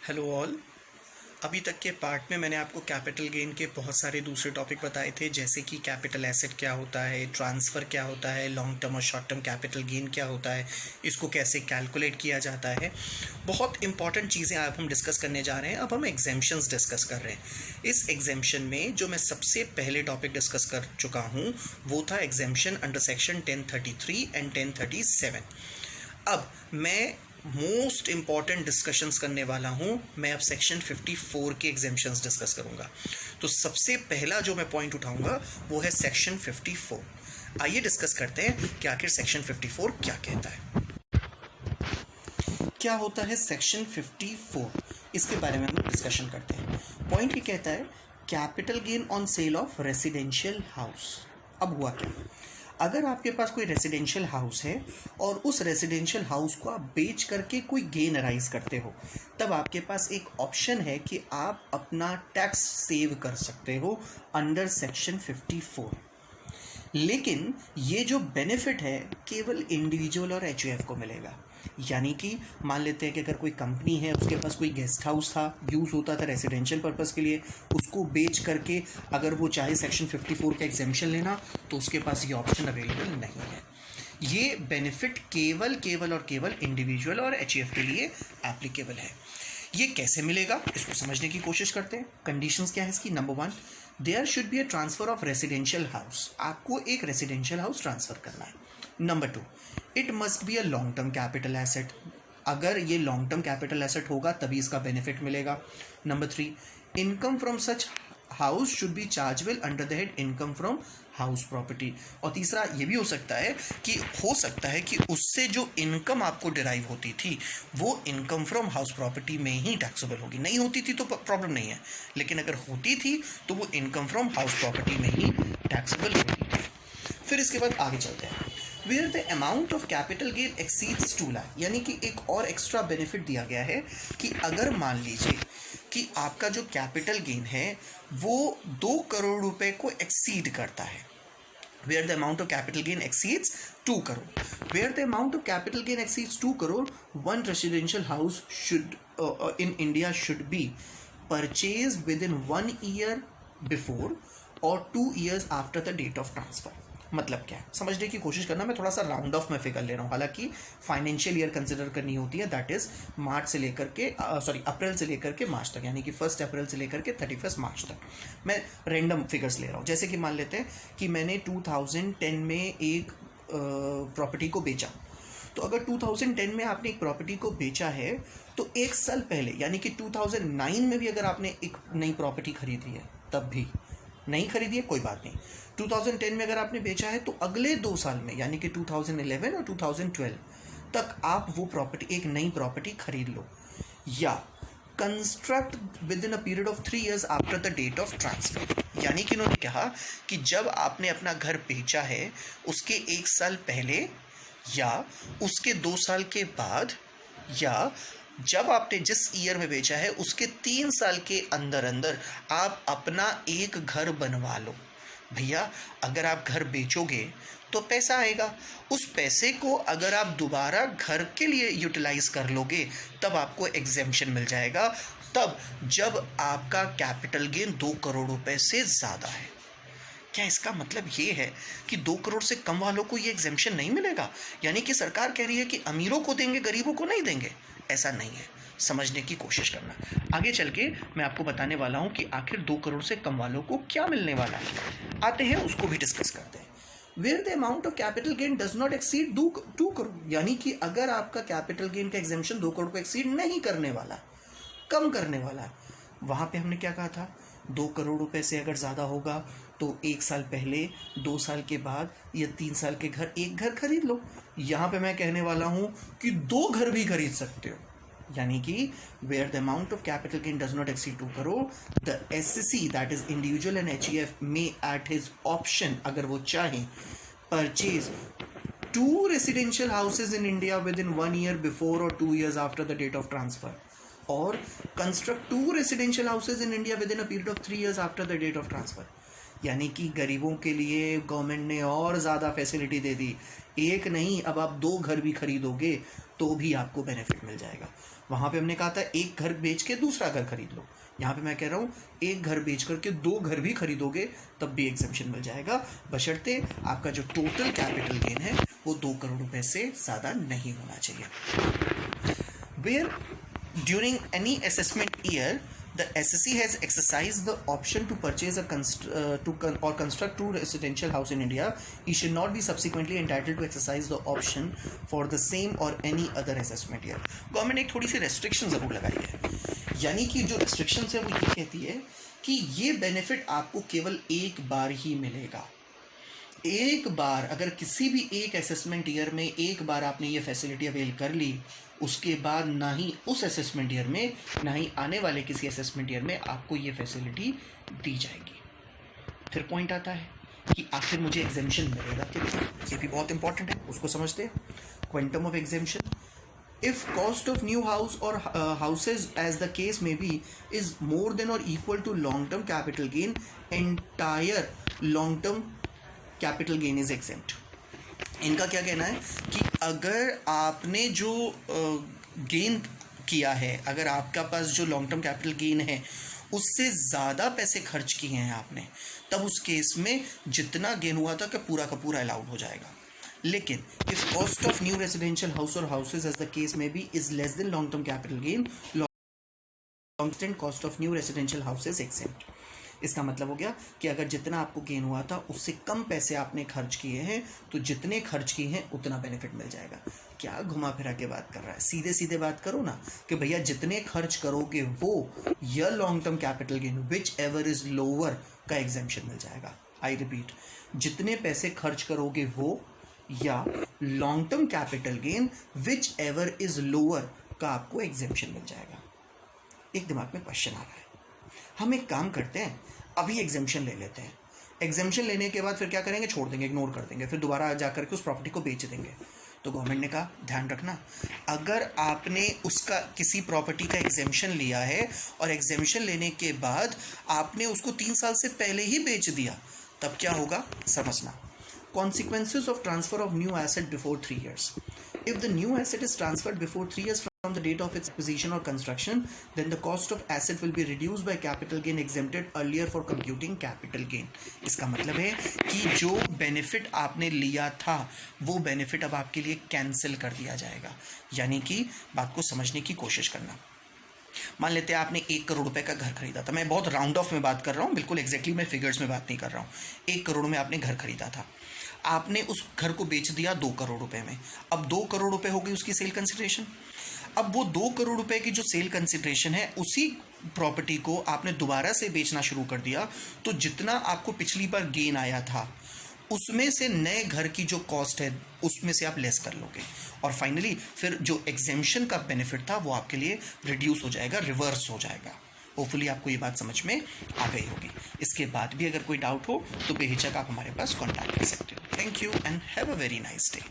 Hello all. अभी तक के पार्ट में मैंने आपको कैपिटल गेन के बहुत सारे दूसरे टॉपिक बताए थे, जैसे कि कैपिटल एसेट क्या होता है, ट्रांसफ़र क्या होता है, लॉन्ग टर्म और शॉर्ट टर्म कैपिटल गेन क्या होता है, इसको कैसे कैलकुलेट किया जाता है। बहुत इंपॉर्टेंट चीज़ें अब हम डिस्कस करने जा रहे हैं। अब हम एग्जेम्पशंस डिस्कस कर रहे हैं। इस एग्जेम्पशन में जो मैं सबसे पहले टॉपिक डिस्कस कर चुका हूँ वो था एग्जेम्पशन अंडर सेक्शन 1033 एंड 1037। अब मैं मोस्ट इंपॉर्टेंट डिस्कशंस करने वाला हूं। मैं अब सेक्शन 54 के एग्जेम्पशंस डिस्कस करूंगा। तो सबसे पहला जो मैं पॉइंट उठाऊंगा वो है सेक्शन 54। आइए डिस्कस करते हैं कि आखिर सेक्शन 54 क्या कहता है। क्या होता है सेक्शन 54, इसके बारे में हम डिस्कशन करते हैं। पॉइंट ये कहता है capital gain on sale of residential house. अब हुआ क्या, अगर आपके पास कोई रेसिडेंशियल हाउस है और उस रेसिडेंशियल हाउस को आप बेच करके कोई गेन राइज करते हो, तब आपके पास एक ऑप्शन है कि आप अपना टैक्स सेव कर सकते हो अंडर सेक्शन 54। लेकिन ये जो बेनिफिट है केवल इंडिविजुअल और एचयूएफ को मिलेगा। यानी कि मान लेते हैं कि अगर कोई कंपनी है, उसके पास कोई गेस्ट हाउस था, यूज़ होता था रेसिडेंशियल पर्पस के लिए, उसको बेच करके अगर वो चाहे सेक्शन 54 का एग्जेम्पशन लेना तो उसके पास ये ऑप्शन अवेलेबल नहीं है। ये बेनिफिट केवल और केवल इंडिविजुअल और एचयूएफ के लिए एप्लीकेबल है। ये कैसे मिलेगा, इसको समझने की कोशिश करते हैं। कंडीशंस क्या है इसकी। Number 1, there should be a transfer of residential house. आपको एक रेसिडेंशियल हाउस ट्रांसफर करना है। Number 2, it must be a long term capital asset. अगर ये लॉन्ग टर्म कैपिटल एसेट होगा तभी इसका बेनिफिट मिलेगा। Number 3, income from such house should be chargeable under the head income from house property. और तीसरा ये भी हो सकता है कि उससे जो इनकम आपको डिराइव होती थी वो इनकम फ्रॉम हाउस प्रॉपर्टी में ही टैक्सेबल होगी। नहीं होती थी तो प्रॉब्लम नहीं है, लेकिन अगर होती थी तो वो इनकम फ्रॉम हाउस प्रॉपर्टी में ही टैक्सेबल होती थी। फिर इसके बाद आगे चलते हैं। Where the amount of capital gain exceeds 2 lakh, यानी कि एक और एक्स्ट्रा बेनिफिट दिया गया है कि अगर मान लीजिए कि आपका जो कैपिटल गेन है वो 2 करोड़ रुपए को एक्सीड करता है। Where the amount of capital gain exceeds 2 crore, where the amount of capital gain exceeds 2 crore, one residential house should in India should be purchase within 1 year before और 2 years after the date of transfer. मतलब क्या है समझने की कोशिश करना। मैं थोड़ा सा राउंड ऑफ में फिगर ले रहा हूँ, हालांकि फाइनेंशियल ईयर कंसिडर करनी होती है, दैट इज मार्च से लेकर के अप्रैल से लेकर के मार्च तक, यानी कि 1 अप्रैल से लेकर के 31 मार्च तक। मैं रैंडम फिगर्स ले रहा हूँ। जैसे कि मान लेते हैं कि मैंने 2010 में एक प्रॉपर्टी को बेचा। तो अगर 2010 में आपने एक प्रॉपर्टी को बेचा है तो 1 साल पहले यानी कि 2009 में भी अगर आपने एक नई प्रॉपर्टी खरीदी है, तब भी नहीं खरीदी है कोई बात नहीं, 2010 में अगर आपने बेचा है तो अगले 2 साल में यानी कि 2011 और 2012 तक आप वो प्रॉपर्टी, एक नई प्रॉपर्टी खरीद लो। या construct within a period of 3 years after the date of transfer, यानी कि उन्होंने कहा कि जब आपने अपना घर बेचा है उसके 1 साल पहले या उसके 2 साल के बाद, या जब आपने जिस ईयर में बेचा है उसके 3 साल के अंदर अंदर आप अपना एक घर बनवा लो। भैया अगर आप घर बेचोगे तो पैसा आएगा, उस पैसे को अगर आप दोबारा घर के लिए यूटिलाइज कर लोगे तब आपको एग्जेम्पशन मिल जाएगा, तब जब आपका कैपिटल गेन 2 करोड़ रुपए से ज़्यादा है। क्या इसका मतलब ये है कि 2 करोड़ से कम वालों को ये एग्जेम्पशन नहीं मिलेगा, यानी कि सरकार कह रही है कि अमीरों को देंगे गरीबों को नहीं देंगे? ऐसा नहीं है, समझने की कोशिश करना। आगे चल के मैं आपको बताने वाला हूं कि आखिर 2 करोड़ से कम वालों को क्या मिलने वाला है। आते हैं उसको भी डिस्कस करते हैं। Where the amount of capital gain does not exceed 2 crore, यानी कि अगर आपका कैपिटल गेन का एग्जेम्पशन 2 करोड़ को एक्सीड नहीं करने वाला, कम करने वाला, वहां पे हमने क्या कहा था, 2 करोड़ रुपए से अगर ज़्यादा होगा तो 1 साल पहले, 2 साल के बाद या 3 साल के घर, एक घर खरीद लो। यहाँ पे मैं कहने वाला हूँ कि 2 घर भी खरीद सकते हो, यानी कि where the amount of capital gain does not exceed 2 crore, the assessee that is individual and HUF में एट हिज ऑप्शन, अगर वो चाहें, purchase 2 residential houses in India within 1 year before और 2 years after the date of transfer, और construct 2 residential houses in India within a period of 3 years after the date of transfer. यानी कि गरीबों के लिए government ने और ज़्यादा फैसिलिटी दे दी, एक नहीं अब आप 2 घर भी खरीदोगे तो भी आपको बेनिफिट मिल जाएगा। वहाँ पे हमने कहा था एक घर बेच के दूसरा घर खरीद लो, यहाँ पे मैं कह रहा हूँ एक घर बेच करके 2 घर भी खरीदोगे तब भी एग्जेम्पशन मिल जाएगा, बशर्ते आपका जो टोटल कैपिटल गेन है वो 2 करोड़ रुपए से ज़्यादा नहीं होना चाहिए। Where during any assessment year the SSC has exercised the option to purchase or construct 2 residential house in India, he should not be subsequently entitled to exercise the option for the same or any other assessment year. Government ने एक थोड़ी सी restriction ज़रूर लगाई है, यानी कि जो restriction है वो ये कहती है कि ये बेनिफिट आपको केवल एक बार ही मिलेगा। एक बार अगर किसी भी एक असेसमेंट ईयर में एक बार आपने ये फैसिलिटी अवेल कर ली, उसके बाद ना ही उस असेसमेंट ईयर में ना ही आने वाले किसी असेसमेंट ईयर में आपको ये फैसिलिटी दी जाएगी। फिर पॉइंट आता है कि आखिर मुझे एग्जेम्पशन मिलेगा कितना, ये भी बहुत इंपॉर्टेंट है, उसको समझते हैं। Quantum of exemption, if cost of new house or houses as the case may be is more than or equal to long term capital gain, entire long term capital gain is exempt. इनका क्या कहना है कि अगर आपने जो gain किया है, अगर आपका पास जो लॉन्ग टर्म कैपिटल गेन है उससे ज़्यादा पैसे खर्च किए हैं आपने, तब उस केस में जितना गेन हुआ था कि पूरा का पूरा अलाउड हो जाएगा। लेकिन if cost of new residential house और houses as the case may be is less than long term capital gain, long cost of new residential houses except. इसका मतलब हो गया कि अगर जितना आपको गेन हुआ था उससे कम पैसे आपने खर्च किए हैं तो जितने खर्च किए हैं उतना बेनिफिट मिल जाएगा। क्या घुमा फिरा के बात कर रहा है, सीधे सीधे बात करो ना कि भैया जितने खर्च करोगे वो या long term capital gain which ever is lower का एग्जेम्पशन मिल जाएगा। आई रिपीट, जितने पैसे खर्च करोगे वो या long term capital gain which ever is lower का आपको एग्जेम्पशन मिल जाएगा। एक दिमाग में क्वेश्चन आ रहा है, हम एक काम करते हैं, अभी एग्जेम्पशन ले लेते हैं, एग्जेम्पशन लेने के बाद फिर क्या करेंगे, छोड़ देंगे, इग्नोर कर देंगे, फिर दोबारा जा करके उस प्रॉपर्टी को बेच देंगे। तो गवर्नमेंट ने कहा ध्यान रखना, अगर आपने उसका किसी प्रॉपर्टी का एग्जेम्पशन लिया है और एग्जेम्पशन लेने के बाद आपने उसको 3 साल से पहले ही बेच दिया, तब क्या होगा समझना। Consequences of transfer of new asset before 3 years. If the new asset is transferred before 3 years from the date of its acquisition or construction, then the cost of asset will be reduced by capital gain exempted earlier for computing capital gain. इसका मतलब है कि जो benefit आपने लिया था वो benefit अब आपके लिए कैंसिल कर दिया जाएगा। यानी कि बात को समझने की कोशिश करना। मान लेते हैं आपने 1 करोड़ रुपए का घर खरीदा था, मैं बहुत राउंड ऑफ में बात कर रहा हूँ, बिल्कुल एग्जैक्टली मैं फिगर्स में बात नहीं कर रहा हूँ। 1 करोड़ में आपने घर खरीदा था, आपने उस घर को बेच दिया 2 करोड़ रुपए में। अब 2 करोड़ रुपए हो गई उसकी सेल कंसिडरेशन। अब वो 2 करोड़ रुपए की जो सेल कंसिडरेशन है उसी प्रॉपर्टी को आपने दोबारा से बेचना शुरू कर दिया, तो जितना आपको पिछली बार गेन आया था उसमें से नए घर की जो कॉस्ट है उसमें से आप लेस कर लोगे, और फाइनली फिर जो एग्जेम्पशन का बेनिफिट था वो आपके लिए रिड्यूस हो जाएगा, रिवर्स हो जाएगा। होपफुली आपको ये बात समझ में आ गई होगी। इसके बाद भी अगर कोई डाउट हो तो बेहिचक आप हमारे पास कॉन्टैक्ट कर सकते हो। Thank you and have a very nice day.